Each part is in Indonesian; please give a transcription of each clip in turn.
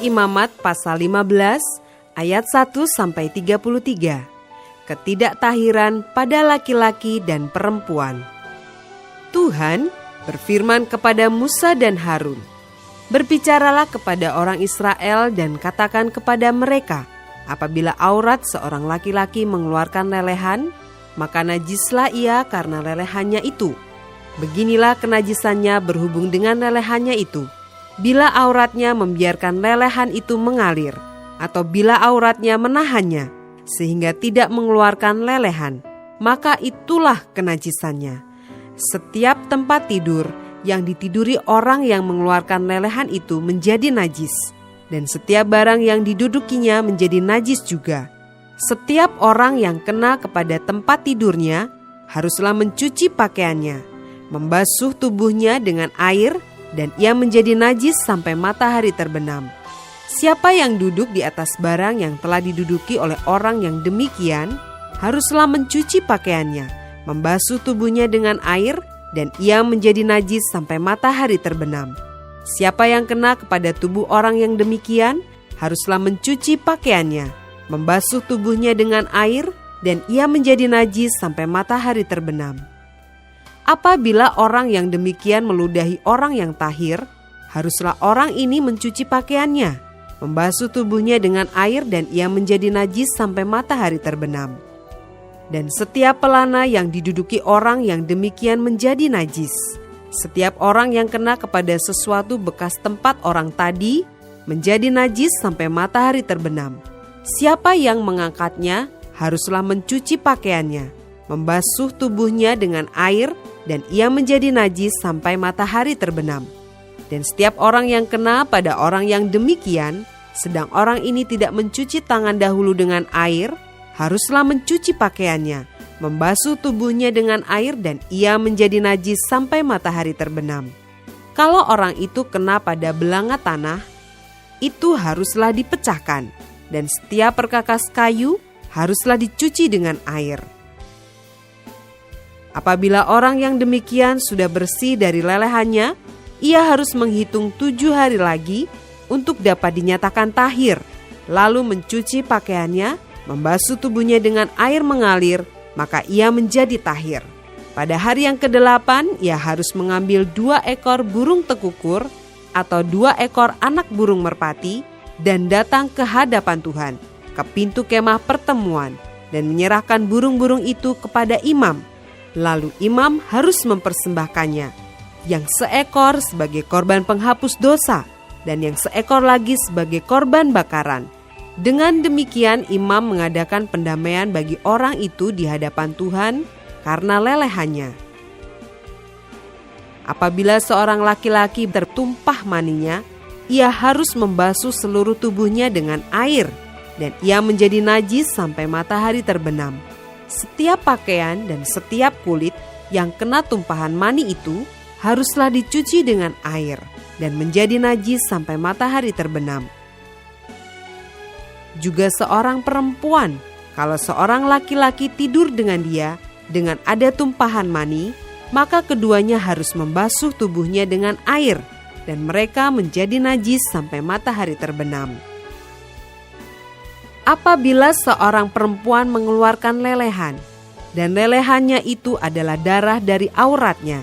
Imamat pasal 15 ayat 1-33. Ketidaktahiran pada laki-laki dan perempuan. Tuhan berfirman kepada Musa dan Harun, "Berbicaralah kepada orang Israel dan katakan kepada mereka, apabila aurat seorang laki-laki mengeluarkan lelehan, maka najislah ia karena lelehannya itu. Beginilah kenajisannya berhubung dengan lelehannya itu. Bila auratnya membiarkan lelehan itu mengalir, atau bila auratnya menahannya, sehingga tidak mengeluarkan lelehan, maka itulah kenajisannya. Setiap tempat tidur yang ditiduri orang yang mengeluarkan lelehan itu menjadi najis, dan setiap barang yang didudukinya menjadi najis juga. Setiap orang yang kena kepada tempat tidurnya haruslah mencuci pakaiannya, membasuh tubuhnya dengan air, dan ia menjadi najis sampai matahari terbenam. Siapa yang duduk di atas barang yang telah diduduki oleh orang yang demikian, haruslah mencuci pakaiannya, membasuh tubuhnya dengan air, dan ia menjadi najis sampai matahari terbenam. Siapa yang kena kepada tubuh orang yang demikian, haruslah mencuci pakaiannya, membasuh tubuhnya dengan air, dan ia menjadi najis sampai matahari terbenam. Apabila orang yang demikian meludahi orang yang tahir, haruslah orang ini mencuci pakaiannya, membasuh tubuhnya dengan air, dan ia menjadi najis sampai matahari terbenam. Dan setiap pelana yang diduduki orang yang demikian menjadi najis. Setiap orang yang kena kepada sesuatu bekas tempat orang tadi menjadi najis sampai matahari terbenam. Siapa yang mengangkatnya haruslah mencuci pakaiannya, membasuh tubuhnya dengan air, dan ia menjadi najis sampai matahari terbenam. Dan setiap orang yang kena pada orang yang demikian, sedang orang ini tidak mencuci tangan dahulu dengan air, haruslah mencuci pakaiannya, membasuh tubuhnya dengan air, dan ia menjadi najis sampai matahari terbenam. Kalau orang itu kena pada belanga tanah, itu haruslah dipecahkan, dan setiap perkakas kayu haruslah dicuci dengan air. Apabila orang yang demikian sudah bersih dari lelehannya, ia harus menghitung 7 hari lagi untuk dapat dinyatakan tahir, lalu mencuci pakaiannya, membasuh tubuhnya dengan air mengalir, maka ia menjadi tahir. Pada hari yang ke-8, ia harus mengambil 2 ekor burung tekukur atau 2 ekor anak burung merpati dan datang ke hadapan Tuhan, ke pintu kemah pertemuan, dan menyerahkan burung-burung itu kepada imam. Lalu imam harus mempersembahkannya, yang seekor sebagai korban penghapus dosa, dan yang seekor lagi sebagai korban bakaran. Dengan demikian imam mengadakan pendamaian bagi orang itu di hadapan Tuhan karena lelehannya. Apabila seorang laki-laki tertumpah maninya, ia harus membasuh seluruh tubuhnya dengan air, dan ia menjadi najis sampai matahari terbenam. Setiap pakaian dan setiap kulit yang kena tumpahan mani itu haruslah dicuci dengan air dan menjadi najis sampai matahari terbenam. Juga seorang perempuan, kalau seorang laki-laki tidur dengan dia dengan ada tumpahan mani, maka keduanya harus membasuh tubuhnya dengan air, dan mereka menjadi najis sampai matahari terbenam. Apabila seorang perempuan mengeluarkan lelehan, dan lelehannya itu adalah darah dari auratnya,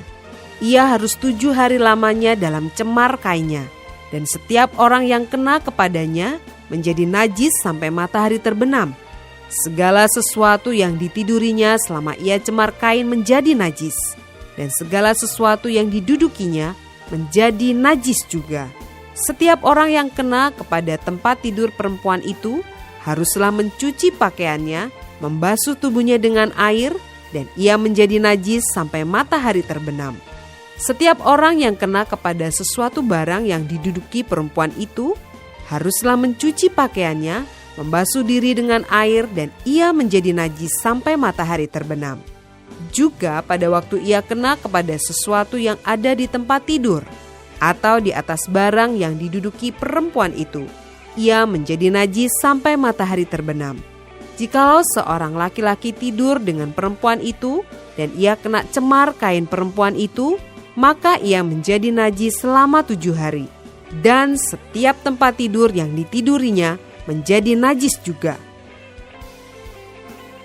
ia harus 7 hari lamanya dalam cemar kainnya, dan setiap orang yang kena kepadanya menjadi najis sampai matahari terbenam. Segala sesuatu yang ditidurinya selama ia cemar kain menjadi najis, dan segala sesuatu yang didudukinya menjadi najis juga. Setiap orang yang kena kepada tempat tidur perempuan itu haruslah mencuci pakaiannya, membasuh tubuhnya dengan air, dan ia menjadi najis sampai matahari terbenam. Setiap orang yang kena kepada sesuatu barang yang diduduki perempuan itu haruslah mencuci pakaiannya, membasuh diri dengan air, dan ia menjadi najis sampai matahari terbenam. Juga pada waktu ia kena kepada sesuatu yang ada di tempat tidur atau di atas barang yang diduduki perempuan itu, ia menjadi najis sampai matahari terbenam. Jikalau seorang laki-laki tidur dengan perempuan itu dan ia kena cemar kain perempuan itu, maka ia menjadi najis selama 7 hari. dan setiap tempat tidur yang ditidurinya menjadi najis juga.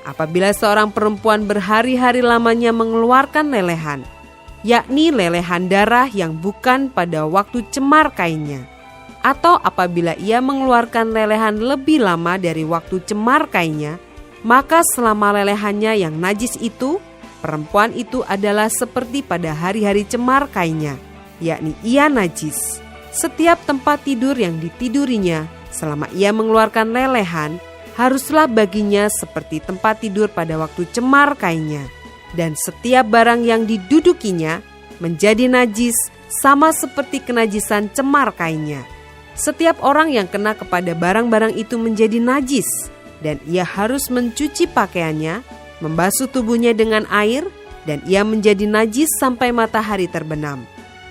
Apabila seorang perempuan berhari-hari lamanya mengeluarkan lelehan, yakni lelehan darah yang bukan pada waktu cemar kainnya, atau apabila ia mengeluarkan lelehan lebih lama dari waktu cemar kainnya, maka selama lelehannya yang najis itu, perempuan itu adalah seperti pada hari-hari cemar kainnya, yakni ia najis. Setiap tempat tidur yang ditidurinya selama ia mengeluarkan lelehan haruslah baginya seperti tempat tidur pada waktu cemar kainnya, dan setiap barang yang didudukinya menjadi najis sama seperti kenajisan cemar kainnya. Setiap orang yang kena kepada barang-barang itu menjadi najis, dan ia harus mencuci pakaiannya, membasuh tubuhnya dengan air, dan ia menjadi najis sampai matahari terbenam.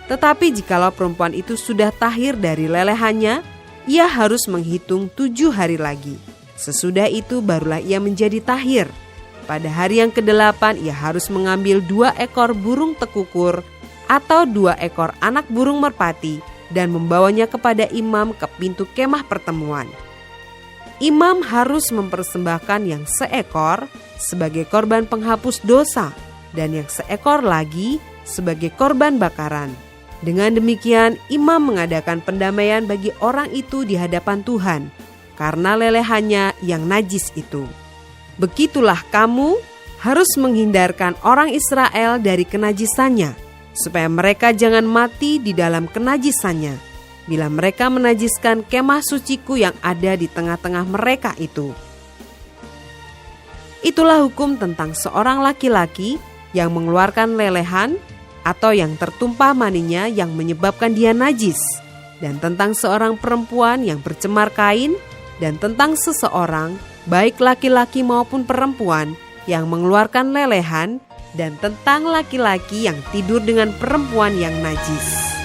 Tetapi jikalau perempuan itu sudah tahir dari lelehannya, ia harus menghitung 7 hari lagi. Sesudah itu barulah ia menjadi tahir. Pada hari yang ke-8 ia harus mengambil 2 ekor burung tekukur atau 2 ekor anak burung merpati dan membawanya kepada imam ke pintu kemah pertemuan. Imam harus mempersembahkan yang seekor sebagai korban penghapus dosa dan yang seekor lagi sebagai korban bakaran. Dengan demikian, imam mengadakan pendamaian bagi orang itu di hadapan Tuhan, karena lelehannya yang najis itu. Begitulah kamu harus menghindarkan orang Israel dari kenajisannya, supaya mereka jangan mati di dalam kenajisannya, bila mereka menajiskan kemah suciku yang ada di tengah-tengah mereka itu. Itulah hukum tentang seorang laki-laki yang mengeluarkan lelehan, atau yang tertumpah maninya yang menyebabkan dia najis, dan tentang seorang perempuan yang bercemar kain, dan tentang seseorang, baik laki-laki maupun perempuan, yang mengeluarkan lelehan, dan tentang laki-laki yang tidur dengan perempuan yang najis.